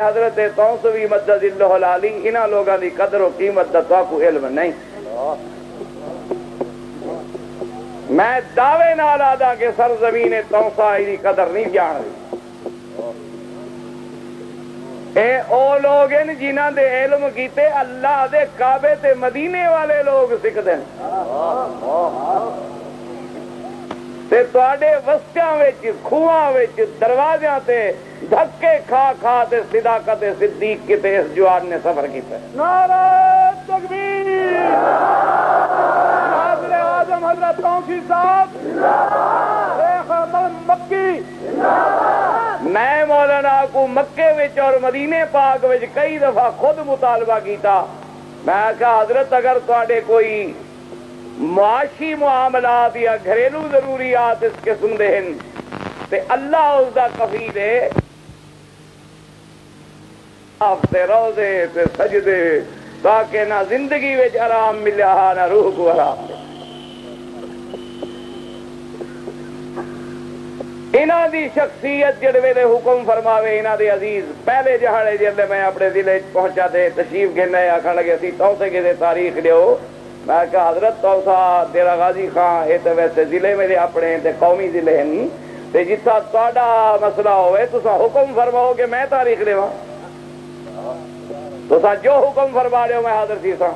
حضرت توسوی مدد اللہ العالی انہاں لوگاں دی قدر و قیمت دا تو کو علم نہیں. میں دعوے نال آدا کہ سرزمین توسا دی قدر نہیں جان رہی. اے او لوگ ہیں جنہاں دے علم کیتے اللہ دے کعبے تے مدینے والے لوگ سکھدے تے تواڈے وسطیاں وچ کھواں وچ دروازیاں تے دھکے کھا کھا تے صداقت صدیق کیتے اس جوان نے سفر کیتا. نعرہ تکبیر. ناظر اعظم حضرت توسیع صاحب شیخ احمد مکی. میں مولانا کو مکے وچ اور مدینے پاک وچ کئی دفعہ خود مطالبہ کیتا. میں کہا حضرت اگر تواڈے کوئی معاشی معاملات یا گھریلو ضروریات اس قسم دے ہیں تے اللہ اس دا کفیل ہے. تے روزے تے سجدے تاکہ نہ زندگی وچ آرام ملیا نہ روح کو آرام ملیا. انہاں دی شخصیت جڑے ویلے حکم فرماوے انہاں دے عزیز پہلے جہاڑے جلے میں اپنے ضلع پہنچا دے تشریف گھنے آکھن لگے سی توسے کے دے تاریخ دیو. میں کہا حضرت توسا تیرا غازی خان یہ تو ویسے ضلع میرے اپنے تے قومی ضلع ہیں تے جتھا تہاڈا مسئلہ ہوئے تساں حکم فرماؤ کہ میں تاریخ دیواں. تساں جو حکم فرما رہے ہو میں حاضر سی ساں.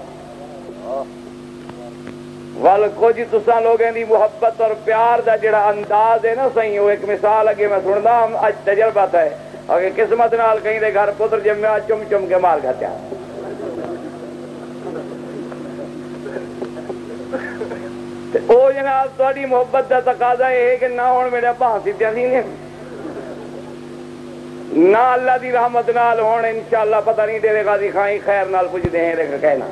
ول کچھ تساں لوگوں دی محبت اور پیار دا جڑا انداز ہے نا صحیح وہ ایک مثال اگے میں سندا اج تجربہ ہے اگے قسمت نال کہیں دے گھر پتر جمیا چم چم کے مار کھاتے او جناب تہاڈی محبت دا تقاضا ہے کہ نہ ہون میرے بھاں سیدھیاں سی نہ اللہ دی رحمت نال ہون انشاءاللہ پتہ نہیں تیرے غازی خان خیر نال پوچھدے ہیں دیکھ کہنا.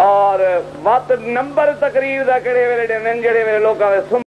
اور وقت نمبر تقریر دا کڑے ویلے ڈن جڑے ویلے لوکاں